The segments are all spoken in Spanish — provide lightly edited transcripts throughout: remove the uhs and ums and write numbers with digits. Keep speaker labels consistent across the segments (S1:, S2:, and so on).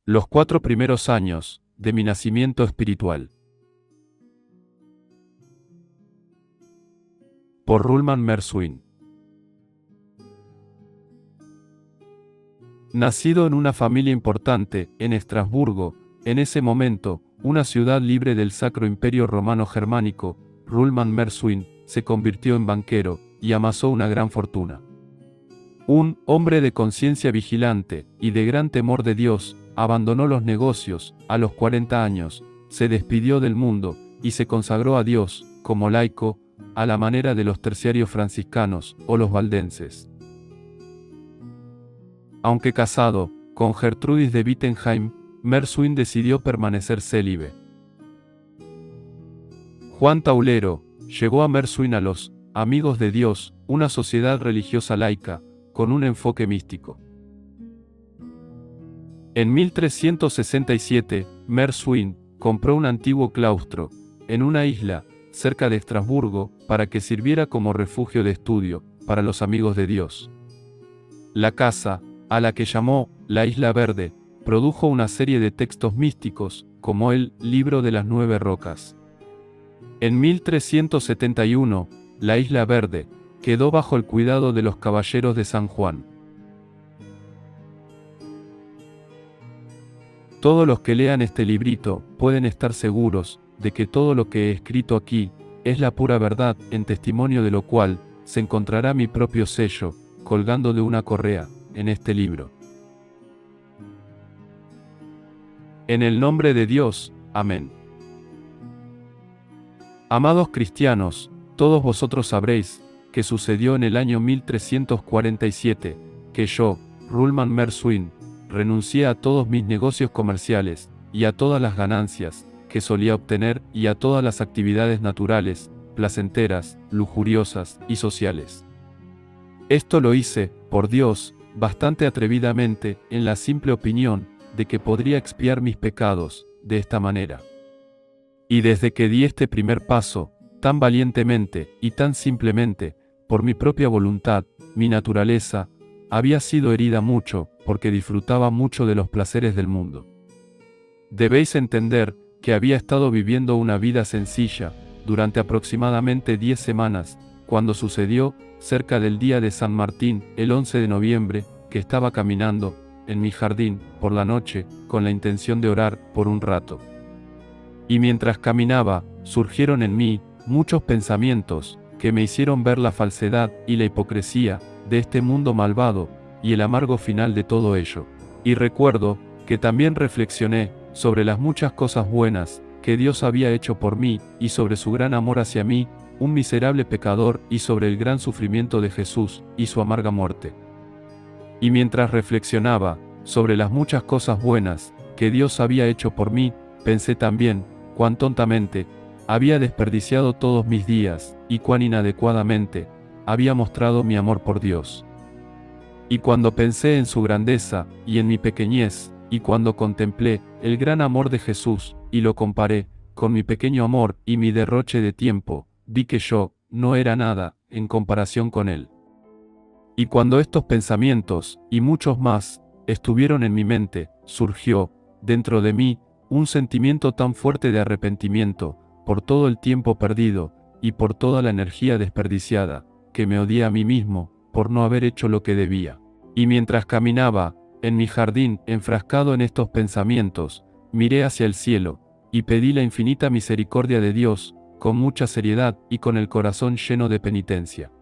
S1: Los 4 primeros años de mi nacimiento espiritual. Por Ruhlmann Merswin. Nacido en una familia importante, en Estrasburgo, en ese momento, una ciudad libre del Sacro Imperio Romano Germánico, Ruhlmann Merswin se convirtió en banquero y amasó una gran fortuna. Un hombre de conciencia vigilante y de gran temor de Dios, abandonó los negocios a los 40 años, se despidió del mundo y se consagró a Dios como laico, a la manera de los terciarios franciscanos o los valdenses. Aunque casado con Gertrudis de Wittenheim, Merswin decidió permanecer célibe. Juan Taulero llegó a Merswin a los Amigos de Dios, una sociedad religiosa laica, con un enfoque místico. En 1367, Merswin compró un antiguo claustro, en una isla, cerca de Estrasburgo, para que sirviera como refugio de estudio, para los amigos de Dios. La casa, a la que llamó la Isla Verde, produjo una serie de textos místicos, como el Libro de las 9 Rocas. En 1371, la Isla Verde quedó bajo el cuidado de los Caballeros de San Juan. Todos los que lean este librito pueden estar seguros de que todo lo que he escrito aquí es la pura verdad, en testimonio de lo cual se encontrará mi propio sello, colgando de una correa, en este libro. En el nombre de Dios, amén. Amados cristianos, todos vosotros sabréis que sucedió en el año 1347, que yo, Ruhlmann Merswin, renuncié a todos mis negocios comerciales, y a todas las ganancias que solía obtener, y a todas las actividades naturales, placenteras, lujuriosas y sociales. Esto lo hice, por Dios, bastante atrevidamente, en la simple opinión de que podría expiar mis pecados de esta manera. Y desde que di este primer paso, tan valientemente y tan simplemente, por mi propia voluntad, mi naturaleza había sido herida mucho, porque disfrutaba mucho de los placeres del mundo. Debéis entender que había estado viviendo una vida sencilla durante aproximadamente 10 semanas, cuando sucedió, cerca del día de San Martín, el 11 de noviembre, que estaba caminando en mi jardín por la noche, con la intención de orar por un rato. Y mientras caminaba, surgieron en mí muchos pensamientos que me hicieron ver la falsedad y la hipocresía de este mundo malvado y el amargo final de todo ello. Y recuerdo que también reflexioné sobre las muchas cosas buenas que Dios había hecho por mí y sobre su gran amor hacia mí, un miserable pecador, y sobre el gran sufrimiento de Jesús y su amarga muerte. Y mientras reflexionaba sobre las muchas cosas buenas que Dios había hecho por mí, pensé también cuán tontamente había desperdiciado todos mis días, y cuán inadecuadamente había mostrado mi amor por Dios. Y cuando pensé en su grandeza, y en mi pequeñez, y cuando contemplé el gran amor de Jesús, y lo comparé con mi pequeño amor y mi derroche de tiempo, vi que yo no era nada en comparación con él. Y cuando estos pensamientos, y muchos más, estuvieron en mi mente, surgió, dentro de mí, un sentimiento tan fuerte de arrepentimiento, por todo el tiempo perdido, y por toda la energía desperdiciada, que me odié a mí mismo, por no haber hecho lo que debía. Y mientras caminaba, en mi jardín, enfrascado en estos pensamientos, miré hacia el cielo, y pedí la infinita misericordia de Dios, con mucha seriedad y con el corazón lleno de penitencia.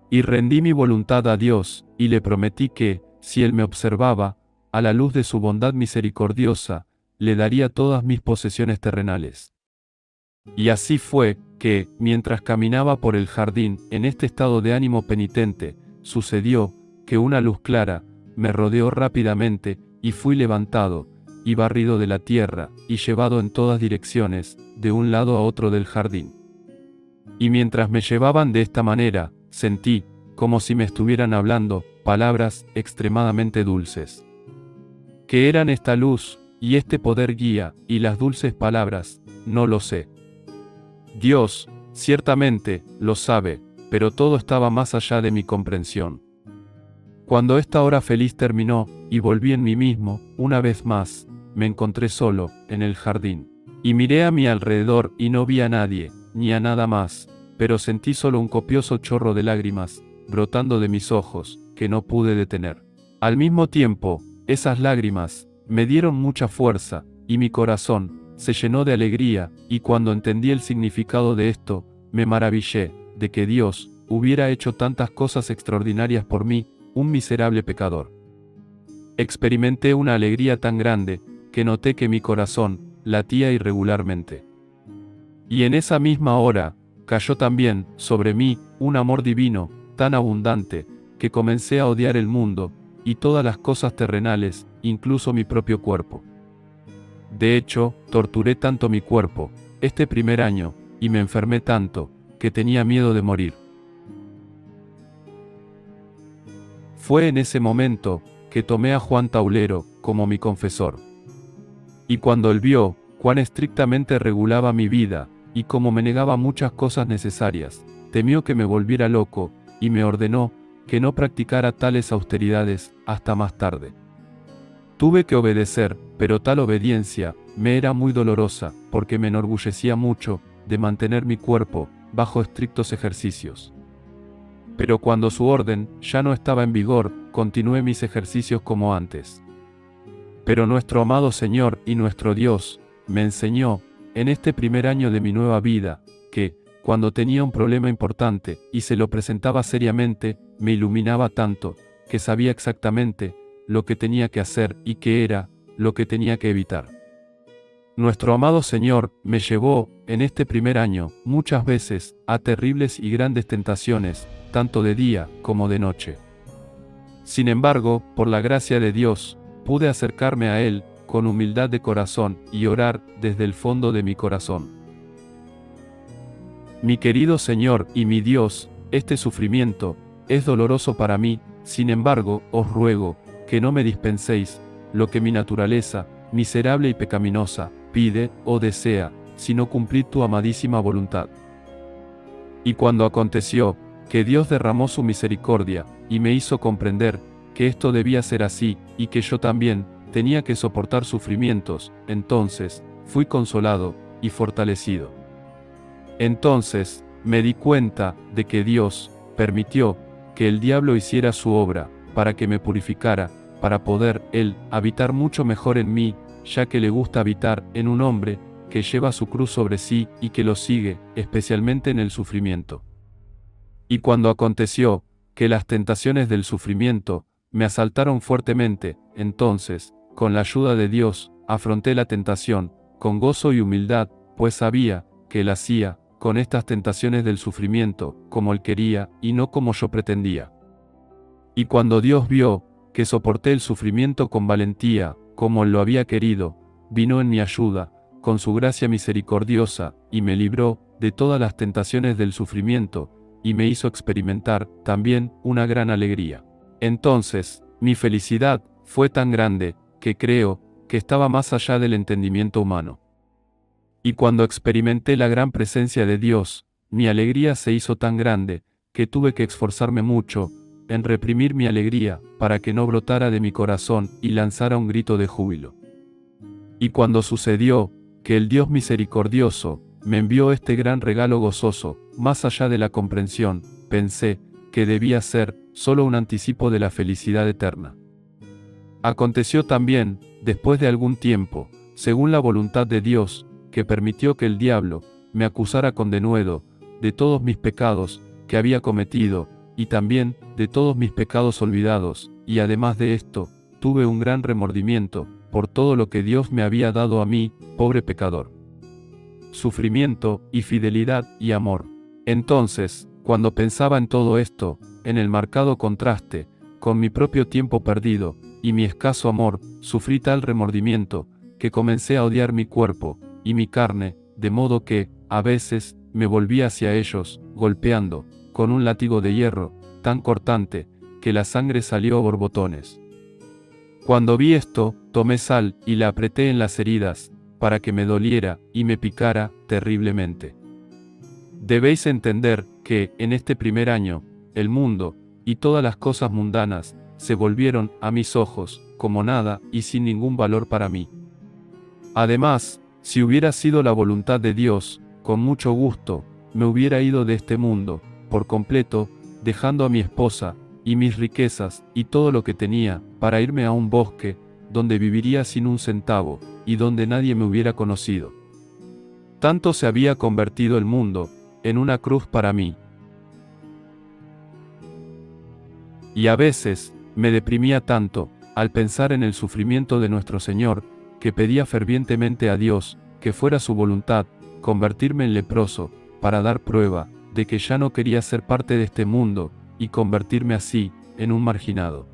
S1: Y rendí mi voluntad a Dios, y le prometí que, si Él me observaba, a la luz de su bondad misericordiosa, le daría todas mis posesiones terrenales. Y así fue, que, mientras caminaba por el jardín, en este estado de ánimo penitente, sucedió, que una luz clara, me rodeó rápidamente, y fui levantado, y barrido de la tierra, y llevado en todas direcciones, de un lado a otro del jardín. Y mientras me llevaban de esta manera, sentí, como si me estuvieran hablando, palabras extremadamente dulces. ¿Qué eran esta luz, y este poder guía, y las dulces palabras? No lo sé. Dios, ciertamente, lo sabe, pero todo estaba más allá de mi comprensión. Cuando esta hora feliz terminó, y volví en mí mismo, una vez más, me encontré solo, en el jardín. Y miré a mi alrededor y no vi a nadie, ni a nada más, pero sentí solo un copioso chorro de lágrimas, brotando de mis ojos, que no pude detener. Al mismo tiempo, esas lágrimas, me dieron mucha fuerza, y mi corazón, se llenó de alegría, y cuando entendí el significado de esto, me maravillé, de que Dios, hubiera hecho tantas cosas extraordinarias por mí, un miserable pecador. Experimenté una alegría tan grande, que noté que mi corazón, latía irregularmente. Y en esa misma hora, cayó también, sobre mí, un amor divino, tan abundante, que comencé a odiar el mundo, y todas las cosas terrenales, incluso mi propio cuerpo. De hecho, torturé tanto mi cuerpo, este primer año, y me enfermé tanto, que tenía miedo de morir. Fue en ese momento, que tomé a Juan Taulero, como mi confesor. Y cuando él vio, cuán estrictamente regulaba mi vida, y cómo me negaba muchas cosas necesarias, temió que me volviera loco, y me ordenó, que no practicara tales austeridades, hasta más tarde. Tuve que obedecer, pero tal obediencia, me era muy dolorosa, porque me enorgullecía mucho, de mantener mi cuerpo, bajo estrictos ejercicios. Pero cuando su orden, ya no estaba en vigor, continué mis ejercicios como antes. Pero nuestro amado Señor y nuestro Dios, me enseñó, en este primer año de mi nueva vida, que, cuando tenía un problema importante, y se lo presentaba seriamente, me iluminaba tanto, que sabía exactamente, lo que tenía que hacer y qué era, lo que tenía que evitar. Nuestro amado Señor, me llevó, en este primer año, muchas veces, a terribles y grandes tentaciones, tanto de día, como de noche. Sin embargo, por la gracia de Dios, pude acercarme a Él, con humildad de corazón, y orar, desde el fondo de mi corazón. Mi querido Señor y mi Dios, este sufrimiento, es doloroso para mí, sin embargo, os ruego, que no me dispenséis, lo que mi naturaleza, miserable y pecaminosa, pide, o desea, sino cumplir tu amadísima voluntad. Y cuando aconteció, que Dios derramó su misericordia, y me hizo comprender, que esto debía ser así, y que yo también, tenía que soportar sufrimientos, entonces, fui consolado, y fortalecido. Entonces, me di cuenta, de que Dios, permitió, que el diablo hiciera su obra, para que me purificara, para poder, Él, habitar mucho mejor en mí, ya que le gusta habitar, en un hombre, que lleva su cruz sobre sí, y que lo sigue, especialmente en el sufrimiento. Y cuando aconteció, que las tentaciones del sufrimiento, me asaltaron fuertemente, entonces, con la ayuda de Dios, afronté la tentación, con gozo y humildad, pues sabía, que Él hacía, con estas tentaciones del sufrimiento, como Él quería, y no como yo pretendía. Y cuando Dios vio, que soporté el sufrimiento con valentía, como Él lo había querido, vino en mi ayuda, con su gracia misericordiosa, y me libró, de todas las tentaciones del sufrimiento, y me hizo experimentar, también, una gran alegría. Entonces, mi felicidad, fue tan grande, que creo, que estaba más allá del entendimiento humano. Y cuando experimenté la gran presencia de Dios, mi alegría se hizo tan grande, que tuve que esforzarme mucho, en reprimir mi alegría, para que no brotara de mi corazón, y lanzara un grito de júbilo. Y cuando sucedió, que el Dios misericordioso, me envió este gran regalo gozoso, más allá de la comprensión, pensé, que debía ser, solo un anticipo de la felicidad eterna. Aconteció también, después de algún tiempo, según la voluntad de Dios, que permitió que el diablo, me acusara con denuedo, de todos mis pecados, que había cometido, y también, de todos mis pecados olvidados, y además de esto, tuve un gran remordimiento, por todo lo que Dios me había dado a mí, pobre pecador. Sufrimiento, y fidelidad, y amor. Entonces, cuando pensaba en todo esto, en el marcado contraste, con mi propio tiempo perdido, y mi escaso amor, sufrí tal remordimiento, que comencé a odiar mi cuerpo, y mi carne, de modo que, a veces, me volví hacia ellos, golpeando, con un látigo de hierro, tan cortante, que la sangre salió a borbotones. Cuando vi esto, tomé sal, y la apreté en las heridas, para que me doliera, y me picara, terriblemente. Debéis entender, que, en este primer año, el mundo, y todas las cosas mundanas, se volvieron, a mis ojos, como nada y sin ningún valor para mí. Además, si hubiera sido la voluntad de Dios, con mucho gusto, me hubiera ido de este mundo, por completo, dejando a mi esposa, y mis riquezas, y todo lo que tenía, para irme a un bosque, donde viviría sin un centavo, y donde nadie me hubiera conocido. Tanto se había convertido el mundo, en una cruz para mí. Y a veces, me deprimía tanto, al pensar en el sufrimiento de nuestro Señor, que pedía fervientemente a Dios, que fuera su voluntad, convertirme en leproso, para dar prueba, de que ya no quería ser parte de este mundo, y convertirme así, en un marginado.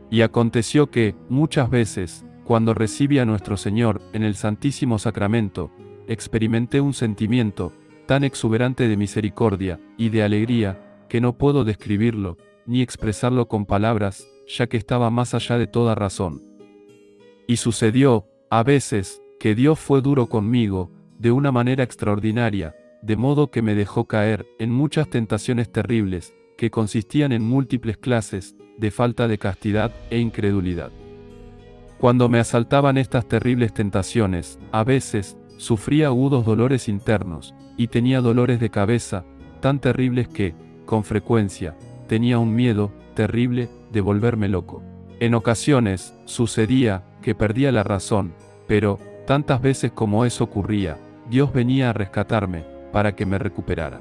S1: Y aconteció que, muchas veces, cuando recibí a nuestro Señor, en el Santísimo Sacramento, experimenté un sentimiento, tan exuberante de misericordia, y de alegría, que no puedo describirlo, ni expresarlo con palabras, ya que estaba más allá de toda razón. Y sucedió, a veces, que Dios fue duro conmigo, de una manera extraordinaria, de modo que me dejó caer en muchas tentaciones terribles, que consistían en múltiples clases de falta de castidad e incredulidad. Cuando me asaltaban estas terribles tentaciones, a veces, sufría agudos dolores internos, y tenía dolores de cabeza, tan terribles que, con frecuencia, tenía un miedo terrible de volverme loco. En ocasiones, sucedía que perdía la razón, pero, tantas veces como eso ocurría, Dios venía a rescatarme, para que me recuperara.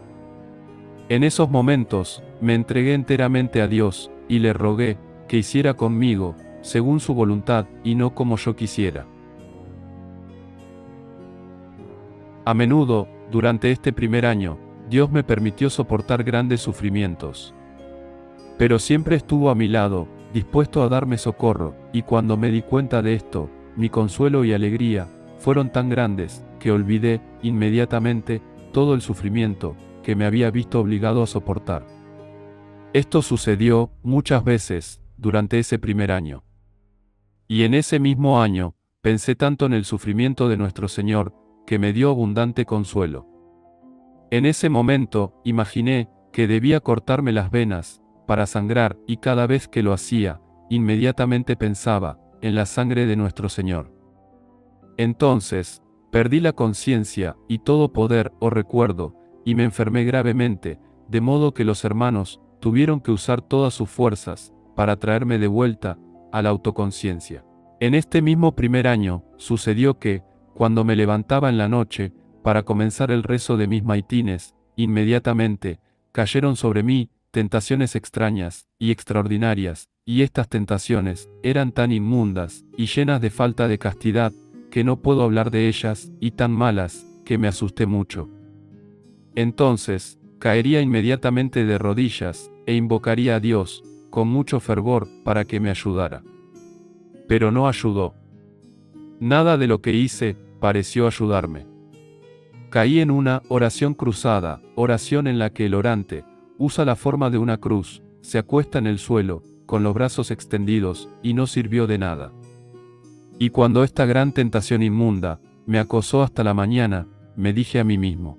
S1: En esos momentos, me entregué enteramente a Dios, y le rogué, que hiciera conmigo, según su voluntad, y no como yo quisiera. A menudo, durante este primer año, Dios me permitió soportar grandes sufrimientos. Pero siempre estuvo a mi lado, dispuesto a darme socorro, y cuando me di cuenta de esto, mi consuelo y alegría fueron tan grandes, que olvidé, inmediatamente, todo el sufrimiento que me había visto obligado a soportar. Esto sucedió, muchas veces, durante ese primer año. Y en ese mismo año, pensé tanto en el sufrimiento de nuestro Señor, que me dio abundante consuelo. En ese momento, imaginé, que debía cortarme las venas, para sangrar, y cada vez que lo hacía, inmediatamente pensaba, en la sangre de nuestro Señor. Entonces, perdí la conciencia, y todo poder o recuerdo, y me enfermé gravemente, de modo que los hermanos, tuvieron que usar todas sus fuerzas, para traerme de vuelta, a la autoconciencia. En este mismo primer año, sucedió que, cuando me levantaba en la noche, para comenzar el rezo de mis maitines, inmediatamente, cayeron sobre mí, tentaciones extrañas, y extraordinarias, y estas tentaciones, eran tan inmundas, y llenas de falta de castidad, que no puedo hablar de ellas, y tan malas, que me asusté mucho. Entonces, caería inmediatamente de rodillas, e invocaría a Dios, con mucho fervor, para que me ayudara. Pero no ayudó. Nada de lo que hice, pareció ayudarme. Caí en una oración cruzada, oración en la que el orante, usa la forma de una cruz, se acuesta en el suelo, con los brazos extendidos, y no sirvió de nada. Y cuando esta gran tentación inmunda, me acosó hasta la mañana, me dije a mí mismo: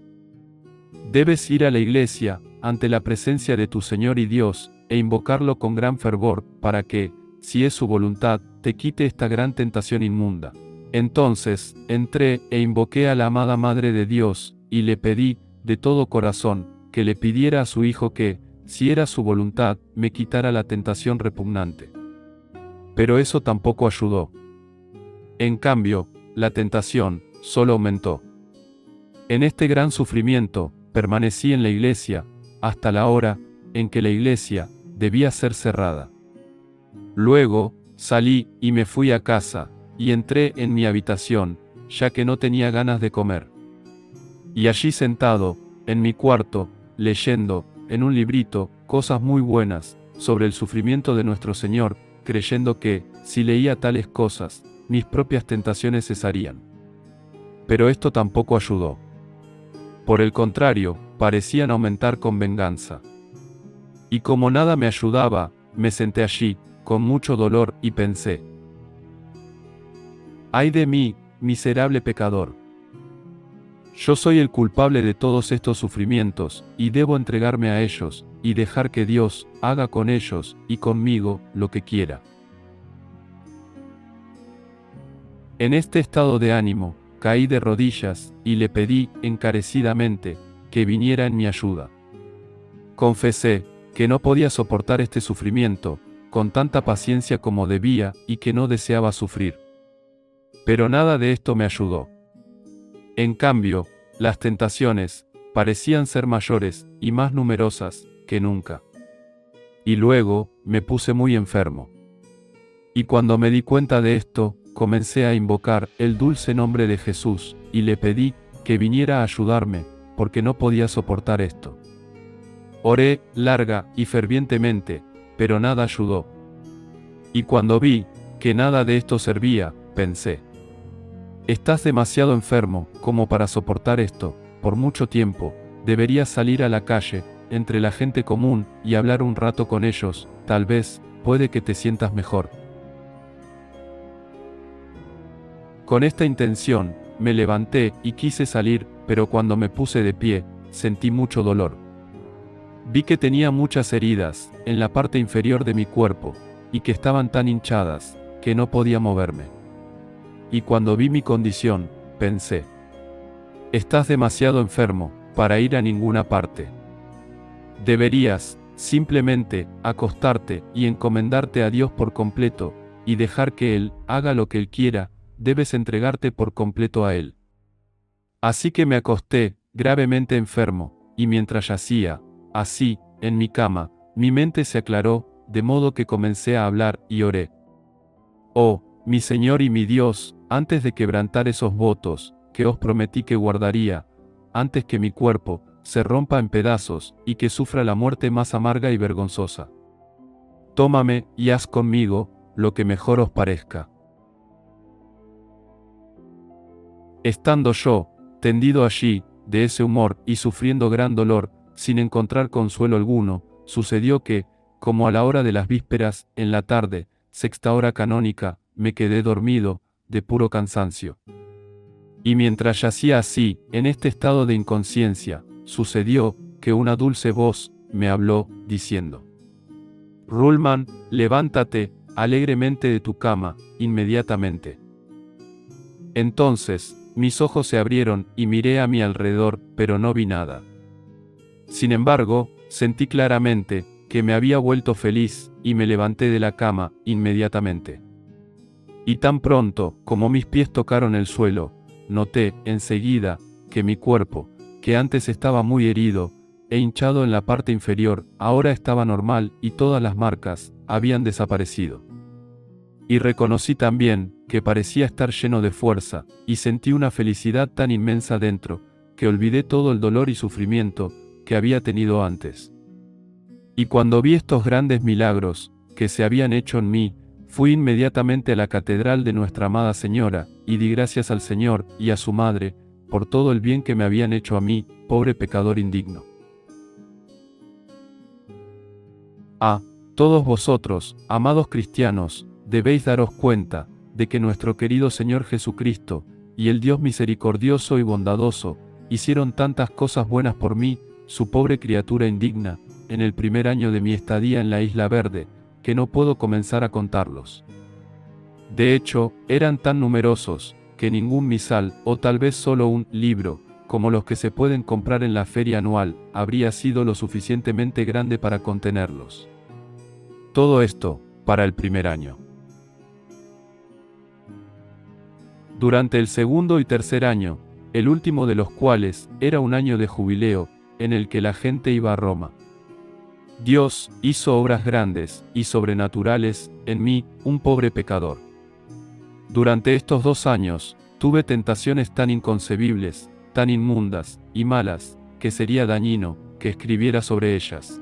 S1: debes ir a la iglesia, ante la presencia de tu Señor y Dios, e invocarlo con gran fervor, para que, si es su voluntad, te quite esta gran tentación inmunda. Entonces, entré e invoqué a la amada Madre de Dios, y le pedí, de todo corazón, que le pidiera a su Hijo que, si era su voluntad, me quitara la tentación repugnante. Pero eso tampoco ayudó. En cambio, la tentación solo aumentó. En este gran sufrimiento, permanecí en la iglesia, hasta la hora en que la iglesia debía ser cerrada. Luego, salí y me fui a casa, y entré en mi habitación, ya que no tenía ganas de comer. Y allí sentado, en mi cuarto, leyendo, en un librito, cosas muy buenas, sobre el sufrimiento de nuestro Señor, creyendo que, si leía tales cosas, mis propias tentaciones cesarían. Pero esto tampoco ayudó. Por el contrario, parecían aumentar con venganza. Y como nada me ayudaba, me senté allí, con mucho dolor, y pensé: ¡ay de mí, miserable pecador! Yo soy el culpable de todos estos sufrimientos, y debo entregarme a ellos, y dejar que Dios haga con ellos y conmigo lo que quiera. En este estado de ánimo, caí de rodillas, y le pedí, encarecidamente, que viniera en mi ayuda. Confesé que no podía soportar este sufrimiento, con tanta paciencia como debía, y que no deseaba sufrir. Pero nada de esto me ayudó. En cambio, las tentaciones parecían ser mayores y más numerosas que nunca. Y luego, me puse muy enfermo. Y cuando me di cuenta de esto, comencé a invocar el dulce nombre de Jesús, y le pedí que viniera a ayudarme, porque no podía soportar esto. Oré larga y fervientemente, pero nada ayudó. Y cuando vi que nada de esto servía, pensé: estás demasiado enfermo como para soportar esto por mucho tiempo. Deberías salir a la calle, entre la gente común, y hablar un rato con ellos, tal vez, puede que te sientas mejor. Con esta intención, me levanté y quise salir, pero cuando me puse de pie, sentí mucho dolor. Vi que tenía muchas heridas en la parte inferior de mi cuerpo, y que estaban tan hinchadas, que no podía moverme. Y cuando vi mi condición, pensé: estás demasiado enfermo para ir a ninguna parte. Deberías, simplemente, acostarte y encomendarte a Dios por completo, y dejar que Él haga lo que Él quiera. Debes entregarte por completo a Él. Así que me acosté, gravemente enfermo, y mientras yacía, así, en mi cama, mi mente se aclaró, de modo que comencé a hablar y oré. Oh, mi Señor y mi Dios, antes de quebrantar esos votos, que os prometí que guardaría, antes que mi cuerpo se rompa en pedazos, y que sufra la muerte más amarga y vergonzosa. Tómame, y haz conmigo lo que mejor os parezca. Estando yo, tendido allí, de ese humor, y sufriendo gran dolor, sin encontrar consuelo alguno, sucedió que, como a la hora de las vísperas, en la tarde, sexta hora canónica, me quedé dormido, de puro cansancio. Y mientras yacía así, en este estado de inconsciencia, sucedió que una dulce voz me habló, diciendo: Ruhlmann, levántate, alegremente de tu cama, inmediatamente. Entonces, mis ojos se abrieron, y miré a mi alrededor, pero no vi nada. Sin embargo, sentí claramente que me había vuelto feliz, y me levanté de la cama, inmediatamente. Y tan pronto como mis pies tocaron el suelo, noté, enseguida, que mi cuerpo, que antes estaba muy herido e hinchado en la parte inferior, ahora estaba normal, y todas las marcas habían desaparecido. Y reconocí también que parecía estar lleno de fuerza, y sentí una felicidad tan inmensa dentro, que olvidé todo el dolor y sufrimiento que había tenido antes. Y cuando vi estos grandes milagros que se habían hecho en mí, fui inmediatamente a la catedral de Nuestra Amada Señora, y di gracias al Señor y a su Madre, por todo el bien que me habían hecho a mí, pobre pecador indigno. Todos vosotros, amados cristianos, debéis daros cuenta de que nuestro querido Señor Jesucristo, y el Dios misericordioso y bondadoso, hicieron tantas cosas buenas por mí, su pobre criatura indigna, en el primer año de mi estadía en la Isla Verde, que no puedo comenzar a contarlos. De hecho, eran tan numerosos, que ningún misal, o tal vez solo un libro, como los que se pueden comprar en la feria anual, habría sido lo suficientemente grande para contenerlos. Todo esto, para el primer año. Durante el segundo y tercer año, el último de los cuales era un año de jubileo, en el que la gente iba a Roma, Dios hizo obras grandes y sobrenaturales en mí, un pobre pecador. Durante estos 2 años, tuve tentaciones tan inconcebibles, tan inmundas y malas, que sería dañino que escribiera sobre ellas.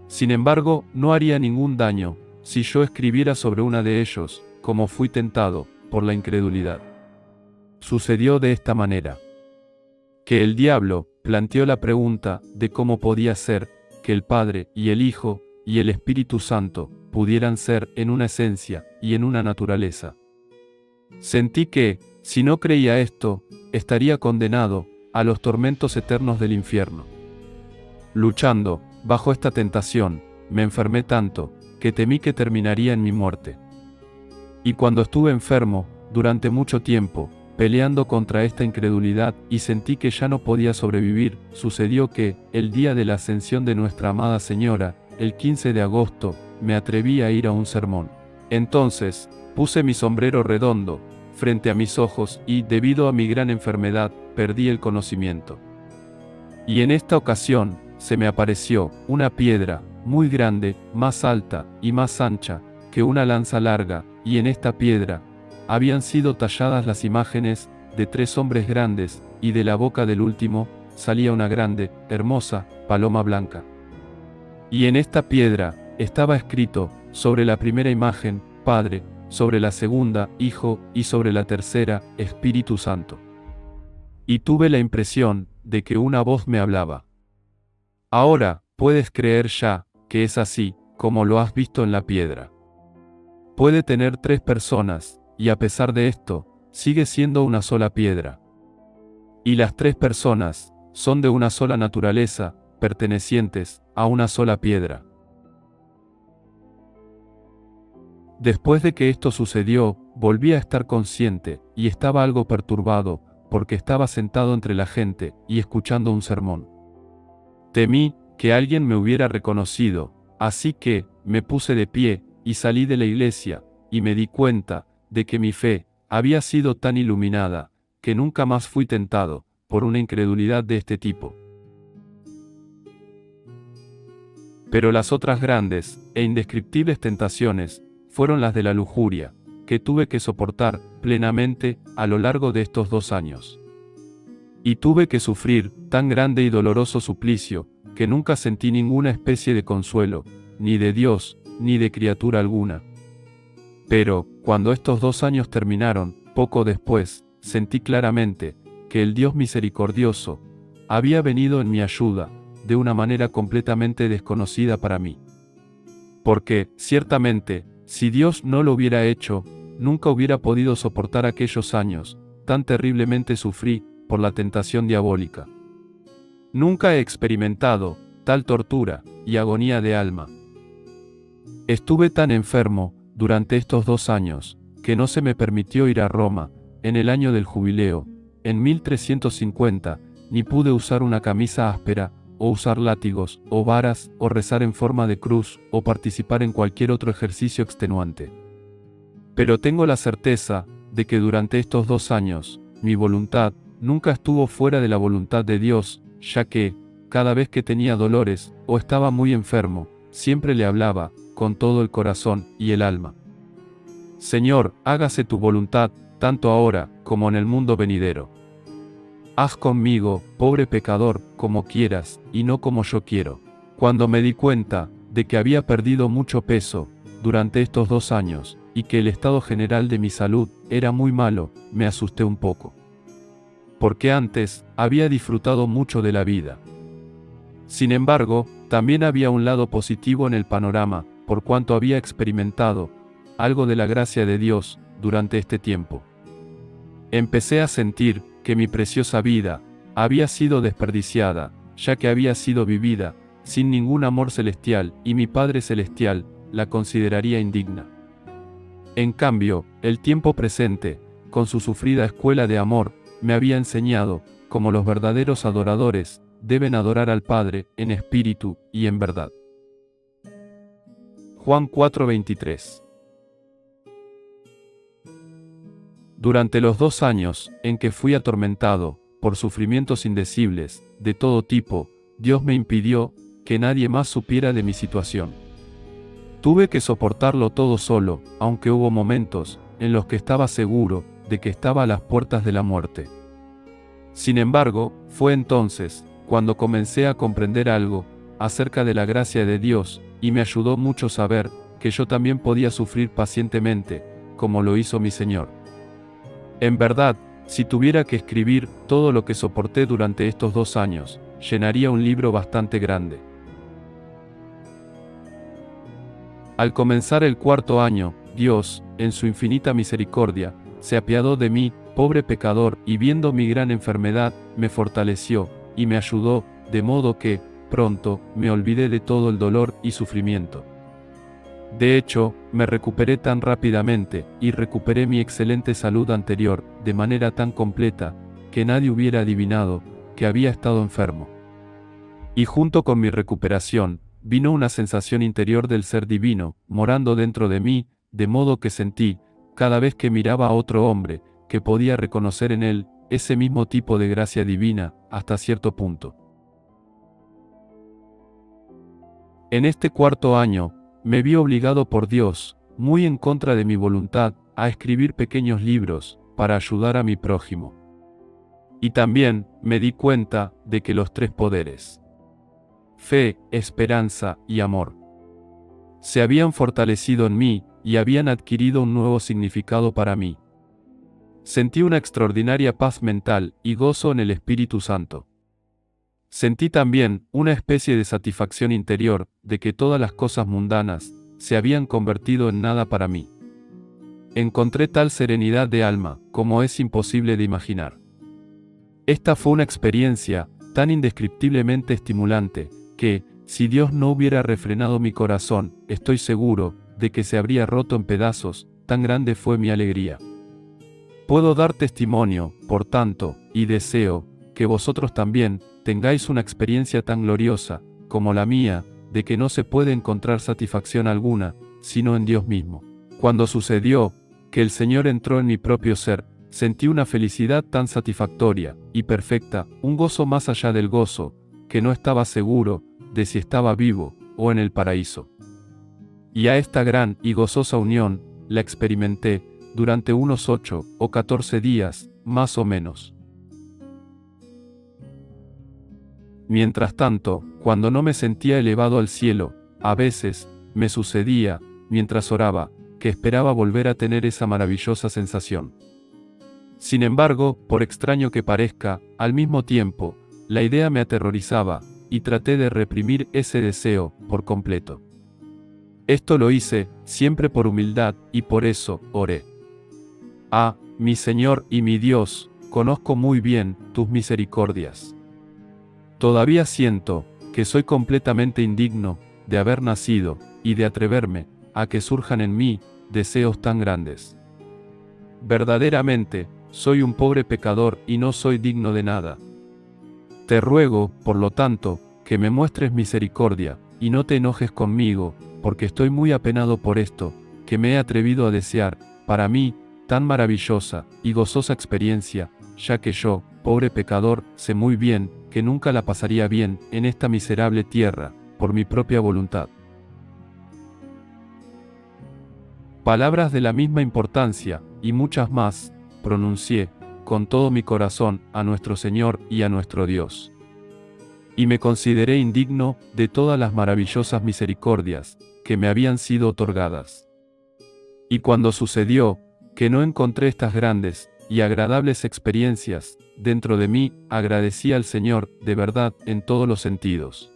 S1: Sin embargo, no haría ningún daño si yo escribiera sobre una de ellos, como fui tentado por la incredulidad. Sucedió de esta manera: que el diablo planteó la pregunta de cómo podía ser que el Padre y el Hijo y el Espíritu Santo pudieran ser en una esencia y en una naturaleza. Sentí que, si no creía esto, estaría condenado a los tormentos eternos del infierno. Luchando, bajo esta tentación, me enfermé tanto, que temí que terminaría en mi muerte. Y cuando estuve enfermo, durante mucho tiempo, peleando contra esta incredulidad, y sentí que ya no podía sobrevivir, sucedió que, el día de la ascensión de Nuestra amada Señora, el 15 de agosto, me atreví a ir a un sermón. Entonces, puse mi sombrero redondo, frente a mis ojos, y, debido a mi gran enfermedad, perdí el conocimiento. Y en esta ocasión, se me apareció una piedra, muy grande, más alta, y más ancha, que una lanza larga, y en esta piedra, habían sido talladas las imágenes, de 3 hombres grandes, y de la boca del último, salía una grande, hermosa, paloma blanca. Y en esta piedra, estaba escrito, sobre la primera imagen, Padre, sobre la segunda, Hijo, y sobre la tercera, Espíritu Santo. Y tuve la impresión, de que una voz me hablaba. Ahora, puedes creer ya, que es así, como lo has visto en la piedra. Puede tener 3 personas, y a pesar de esto, sigue siendo una sola piedra. Y las 3 personas, son de una sola naturaleza, pertenecientes, a una sola piedra. Después de que esto sucedió, volví a estar consciente, y estaba algo perturbado, porque estaba sentado entre la gente, y escuchando un sermón. Temí, que alguien me hubiera reconocido, así que, me puse de pie, y salí de la iglesia, y me di cuenta, de que mi fe, había sido tan iluminada, que nunca más fui tentado, por una incredulidad de este tipo. Pero las otras grandes, e indescriptibles tentaciones, fueron las de la lujuria, que tuve que soportar, plenamente, a lo largo de estos 2 años. Y tuve que sufrir, tan grande y doloroso suplicio, que nunca sentí ninguna especie de consuelo, ni de Dios, ni de criatura alguna. Pero, cuando estos 2 años terminaron, poco después, sentí claramente, que el Dios misericordioso, había venido en mi ayuda, de una manera completamente desconocida para mí. Porque, ciertamente, si Dios no lo hubiera hecho, nunca hubiera podido soportar aquellos años, tan terriblemente sufrí, por la tentación diabólica. Nunca he experimentado tal tortura y agonía de alma. Estuve tan enfermo, durante estos 2 años, que no se me permitió ir a Roma, en el año del jubileo, en 1350, ni pude usar una camisa áspera, o usar látigos, o varas, o rezar en forma de cruz, o participar en cualquier otro ejercicio extenuante. Pero tengo la certeza, de que durante estos 2 años, mi voluntad, nunca estuvo fuera de la voluntad de Dios, ya que, cada vez que tenía dolores, o estaba muy enfermo, siempre le hablaba, con todo el corazón y el alma. Señor, hágase tu voluntad, tanto ahora, como en el mundo venidero. Haz conmigo, pobre pecador, como quieras, y no como yo quiero. Cuando me di cuenta, de que había perdido mucho peso, durante estos 2 años, y que el estado general de mi salud, era muy malo, me asusté un poco. Porque antes, había disfrutado mucho de la vida. Sin embargo, también había un lado positivo en el panorama, por cuanto había experimentado algo de la gracia de Dios durante este tiempo. Empecé a sentir que mi preciosa vida había sido desperdiciada, ya que había sido vivida sin ningún amor celestial, y mi Padre Celestial la consideraría indigna. En cambio, el tiempo presente, con su sufrida escuela de amor, me había enseñado, como los verdaderos adoradores, deben adorar al Padre, en espíritu y en verdad. Juan 4:23. Durante los 2 años, en que fui atormentado, por sufrimientos indecibles, de todo tipo, Dios me impidió, que nadie más supiera de mi situación. Tuve que soportarlo todo solo, aunque hubo momentos, en los que estaba seguro, de que estaba a las puertas de la muerte. Sin embargo, fue entonces, cuando comencé a comprender algo, acerca de la gracia de Dios, y me ayudó mucho saber, que yo también podía sufrir pacientemente, como lo hizo mi Señor. En verdad, si tuviera que escribir todo lo que soporté durante estos 2 años, llenaría un libro bastante grande. Al comenzar el 4.º año, Dios, en su infinita misericordia, se apiadó de mí, pobre pecador, y viendo mi gran enfermedad, me fortaleció y me ayudó, de modo que, pronto, me olvidé de todo el dolor y sufrimiento. De hecho, me recuperé tan rápidamente, y recuperé mi excelente salud anterior, de manera tan completa, que nadie hubiera adivinado que había estado enfermo. Y junto con mi recuperación, vino una sensación interior del ser divino, morando dentro de mí, de modo que sentí, cada vez que miraba a otro hombre, que podía reconocer en él ese mismo tipo de gracia divina, hasta cierto punto. En este cuarto año, me vi obligado por Dios, muy en contra de mi voluntad, a escribir pequeños libros, para ayudar a mi prójimo. Y también, me di cuenta, de que los tres poderes, fe, esperanza y amor, se habían fortalecido en mí, y habían adquirido un nuevo significado para mí. Sentí una extraordinaria paz mental, y gozo en el Espíritu Santo. Sentí también una especie de satisfacción interior, de que todas las cosas mundanas, se habían convertido en nada para mí. Encontré tal serenidad de alma, como es imposible de imaginar. Esta fue una experiencia, tan indescriptiblemente estimulante, que, si Dios no hubiera refrenado mi corazón, estoy seguro, de que se habría roto en pedazos, tan grande fue mi alegría. Puedo dar testimonio, por tanto, y deseo, que vosotros también, tengáis una experiencia tan gloriosa, como la mía, de que no se puede encontrar satisfacción alguna, sino en Dios mismo. Cuando sucedió, que el Señor entró en mi propio ser, sentí una felicidad tan satisfactoria, y perfecta, un gozo más allá del gozo, que no estaba seguro, de si estaba vivo, o en el paraíso. Y a esta gran y gozosa unión, la experimenté, durante unos 8 o 14 días, más o menos. Mientras tanto, cuando no me sentía elevado al cielo, a veces, me sucedía, mientras oraba, que esperaba volver a tener esa maravillosa sensación. Sin embargo, por extraño que parezca, al mismo tiempo, la idea me aterrorizaba, y traté de reprimir ese deseo, por completo. Esto lo hice, siempre por humildad, y por eso, oré. Ah, mi Señor y mi Dios, conozco muy bien tus misericordias. Todavía siento, que soy completamente indigno, de haber nacido, y de atreverme, a que surjan en mí, deseos tan grandes. Verdaderamente, soy un pobre pecador y no soy digno de nada. Te ruego, por lo tanto, que me muestres misericordia, y no te enojes conmigo, porque estoy muy apenado por esto, que me he atrevido a desear, para mí, tan maravillosa y gozosa experiencia, ya que yo, pobre pecador, sé muy bien, que nunca la pasaría bien, en esta miserable tierra, por mi propia voluntad. Palabras de la misma importancia, y muchas más, pronuncié, con todo mi corazón, a nuestro Señor y a nuestro Dios. Y me consideré indigno, de todas las maravillosas misericordias, que me habían sido otorgadas. Y cuando sucedió, que no encontré estas grandes y agradables experiencias, dentro de mí, agradecí al Señor, de verdad, en todos los sentidos.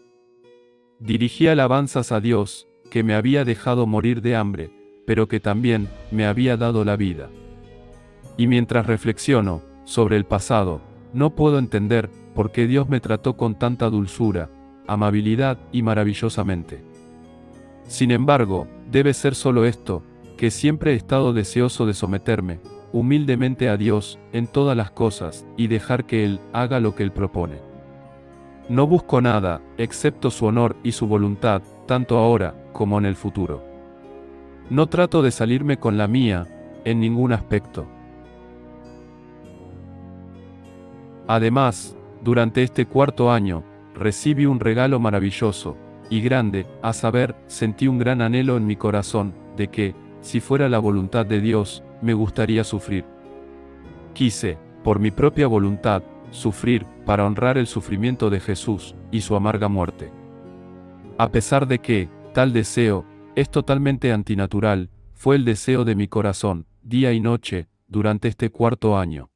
S1: Dirigí alabanzas a Dios, que me había dejado morir de hambre, pero que también me había dado la vida. Y mientras reflexiono sobre el pasado, no puedo entender por qué Dios me trató con tanta dulzura, amabilidad y maravillosamente. Sin embargo, debe ser solo esto, que siempre he estado deseoso de someterme, humildemente a Dios, en todas las cosas, y dejar que Él haga lo que Él propone. No busco nada, excepto su honor y su voluntad, tanto ahora, como en el futuro. No trato de salirme con la mía, en ningún aspecto. Además, durante este cuarto año, recibí un regalo maravilloso, y grande, a saber, sentí un gran anhelo en mi corazón, de que, si fuera la voluntad de Dios, me gustaría sufrir. Quise, por mi propia voluntad, sufrir, para honrar el sufrimiento de Jesús, y su amarga muerte. A pesar de que, tal deseo, es totalmente antinatural, fue el deseo de mi corazón, día y noche, durante este cuarto año.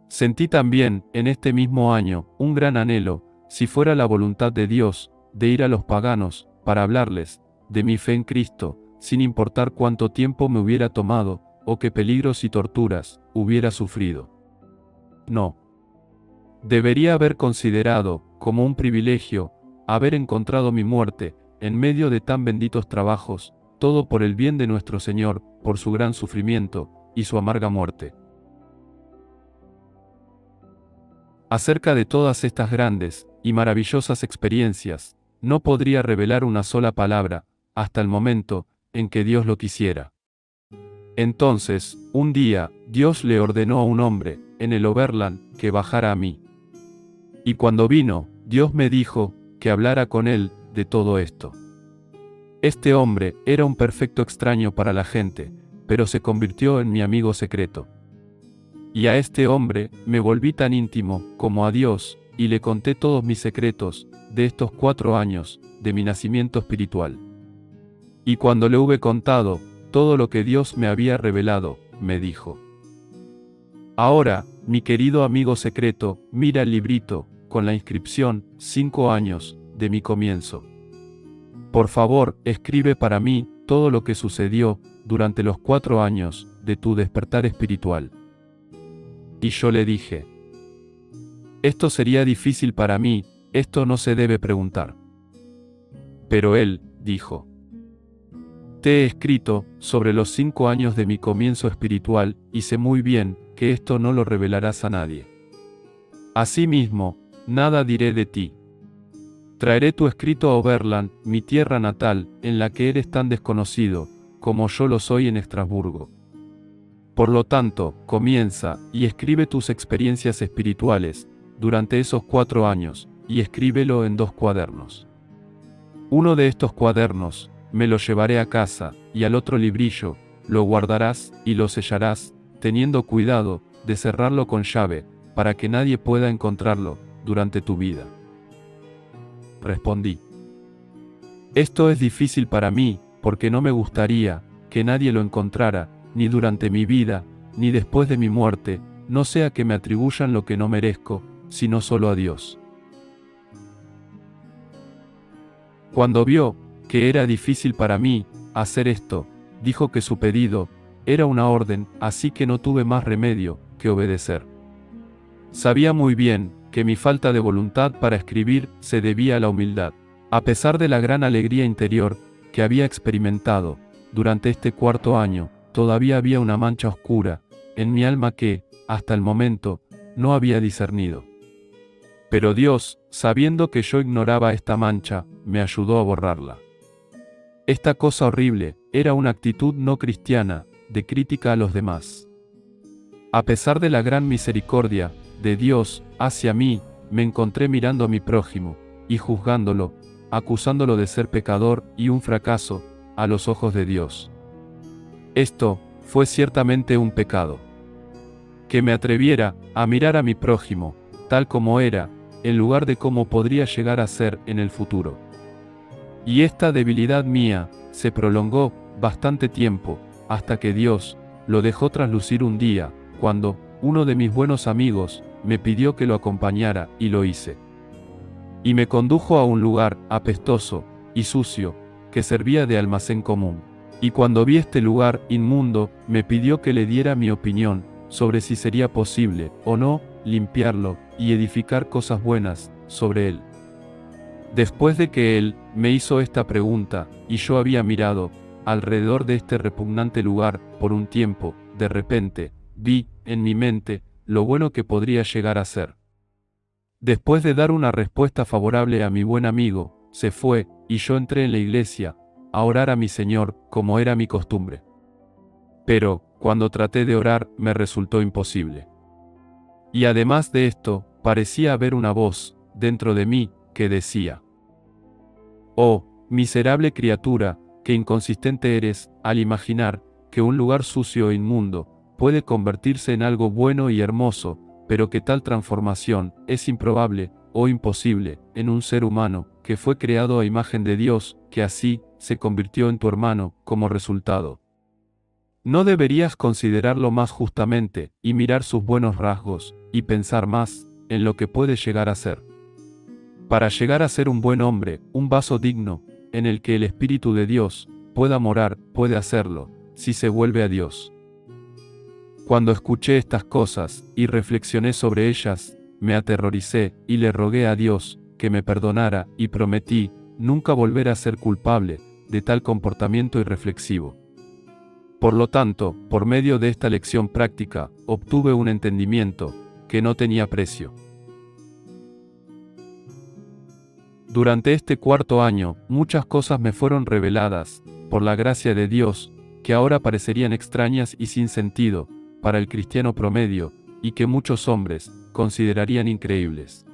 S1: Sentí también, en este mismo año, un gran anhelo, si fuera la voluntad de Dios, de ir a los paganos, para hablarles, de mi fe en Cristo, sin importar cuánto tiempo me hubiera tomado, o qué peligros y torturas hubiera sufrido. No. Debería haber considerado, como un privilegio, haber encontrado mi muerte, en medio de tan benditos trabajos, todo por el bien de nuestro Señor, por su gran sufrimiento, y su amarga muerte. Acerca de todas estas grandes y maravillosas experiencias, no podría revelar una sola palabra, hasta el momento en que Dios lo quisiera. Entonces, un día, Dios le ordenó a un hombre, en el Overland, que bajara a mí. Y cuando vino, Dios me dijo que hablara con él de todo esto. Este hombre era un perfecto extraño para la gente, pero se convirtió en mi amigo secreto. Y a este hombre me volví tan íntimo como a Dios, y le conté todos mis secretos, de estos 4 años, de mi nacimiento espiritual. Y cuando le hube contado todo lo que Dios me había revelado, me dijo: Ahora, mi querido amigo secreto, mira el librito, con la inscripción, 5 años, de mi comienzo. Por favor, escribe para mí todo lo que sucedió durante los 4 años de tu despertar espiritual. Y yo le dije: esto sería difícil para mí, esto no se debe preguntar. Pero él dijo: te he escrito sobre los 5 años de mi comienzo espiritual, y sé muy bien que esto no lo revelarás a nadie. Asimismo, nada diré de ti. Traeré tu escrito a Overland, mi tierra natal, en la que eres tan desconocido, como yo lo soy en Estrasburgo. Por lo tanto, comienza, y escribe tus experiencias espirituales, durante esos 4 años, y escríbelo en 2 cuadernos. Uno de estos cuadernos, me lo llevaré a casa, y al otro librillo, lo guardarás, y lo sellarás, teniendo cuidado, de cerrarlo con llave, para que nadie pueda encontrarlo, durante tu vida. Respondí: esto es difícil para mí, porque no me gustaría que nadie lo encontrara, ni durante mi vida, ni después de mi muerte, no sea que me atribuyan lo que no merezco, sino solo a Dios. Cuando vio que era difícil para mí hacer esto, dijo que su pedido era una orden, así que no tuve más remedio que obedecer. Sabía muy bien que mi falta de voluntad para escribir se debía a la humildad. A pesar de la gran alegría interior que había experimentado durante este 4.º año, todavía había una mancha oscura en mi alma que, hasta el momento, no había discernido. Pero Dios, sabiendo que yo ignoraba esta mancha, me ayudó a borrarla. Esta cosa horrible era una actitud no cristiana, de crítica a los demás. A pesar de la gran misericordia de Dios hacia mí, me encontré mirando a mi prójimo, y juzgándolo, acusándolo de ser pecador y un fracaso, a los ojos de Dios. Esto fue ciertamente un pecado. Que me atreviera a mirar a mi prójimo, tal como era, en lugar de cómo podría llegar a ser en el futuro. Y esta debilidad mía se prolongó bastante tiempo, hasta que Dios lo dejó traslucir un día, cuando uno de mis buenos amigos me pidió que lo acompañara, y lo hice. Y me condujo a un lugar apestoso y sucio, que servía de almacén común. Y cuando vi este lugar inmundo, me pidió que le diera mi opinión sobre si sería posible o no limpiarlo y edificar cosas buenas sobre él. Después de que él me hizo esta pregunta, y yo había mirado alrededor de este repugnante lugar por un tiempo, de repente, vi, en mi mente, lo bueno que podría llegar a ser. Después de dar una respuesta favorable a mi buen amigo, se fue, y yo entré en la iglesia, a orar a mi Señor, como era mi costumbre. Pero, cuando traté de orar, me resultó imposible. Y además de esto, parecía haber una voz, dentro de mí, que decía: oh, miserable criatura, qué inconsistente eres, al imaginar que un lugar sucio e inmundo puede convertirse en algo bueno y hermoso, pero que tal transformación es improbable o imposible en un ser humano que fue creado a imagen de Dios, que así se convirtió en tu hermano como resultado. ¿No deberías considerarlo más justamente y mirar sus buenos rasgos y pensar más en lo que puede llegar a ser? Para llegar a ser un buen hombre, un vaso digno, en el que el Espíritu de Dios pueda morar, puede hacerlo, si se vuelve a Dios. Cuando escuché estas cosas y reflexioné sobre ellas, me aterroricé y le rogué a Dios que me perdonara y prometí nunca volver a ser culpable de tal comportamiento irreflexivo. Por lo tanto, por medio de esta lección práctica, obtuve un entendimiento que no tenía precio. Durante este cuarto año, muchas cosas me fueron reveladas, por la gracia de Dios, que ahora parecerían extrañas y sin sentido para el cristiano promedio, y que muchos hombres considerarían increíbles.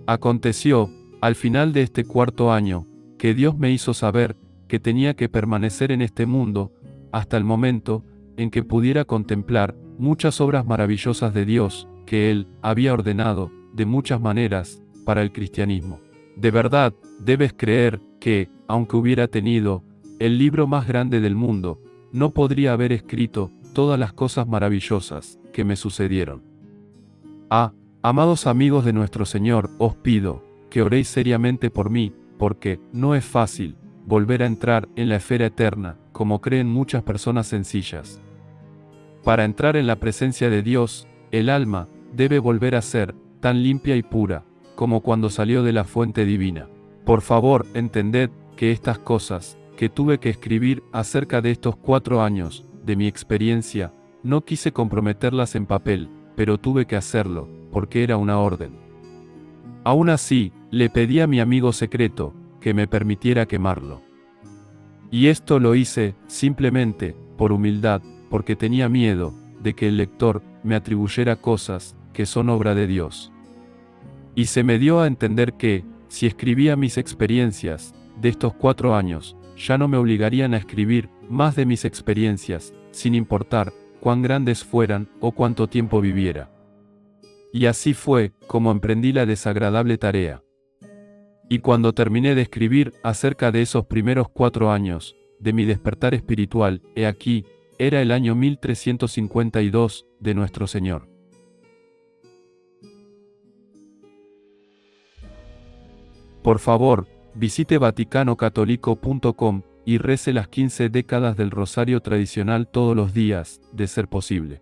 S1: Aconteció, al final de este cuarto año, que Dios me hizo saber que tenía que permanecer en este mundo hasta el momento en que pudiera contemplar muchas obras maravillosas de Dios que Él había ordenado de muchas maneras para el cristianismo. De verdad, debes creer que, aunque hubiera tenido el libro más grande del mundo, no podría haber escrito todas las cosas maravillosas que me sucedieron. Amados amigos de nuestro Señor, os pido que oréis seriamente por mí, porque no es fácil volver a entrar en la esfera eterna, como creen muchas personas sencillas. Para entrar en la presencia de Dios, el alma debe volver a ser tan limpia y pura como cuando salió de la fuente divina. Por favor, entended que estas cosas que tuve que escribir acerca de estos 4 años de mi experiencia, no quise comprometerlas en papel, pero tuve que hacerlo, porque era una orden. Aún así, le pedí a mi amigo secreto que me permitiera quemarlo. Y esto lo hice, simplemente, por humildad, porque tenía miedo de que el lector me atribuyera cosas que son obra de Dios. Y se me dio a entender que, si escribía mis experiencias de estos 4 años, ya no me obligarían a escribir más de mis experiencias, sin importar cuán grandes fueran o cuánto tiempo viviera. Y así fue como emprendí la desagradable tarea. Y cuando terminé de escribir acerca de esos primeros 4 años de mi despertar espiritual, he aquí, era el año 1352 de nuestro Señor. Por favor, visite vaticanocatólico.com y rece las 15 décadas del rosario tradicional todos los días, de ser posible.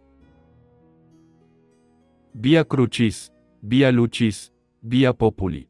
S1: Via Crucis, Via Lucis, Via Populi.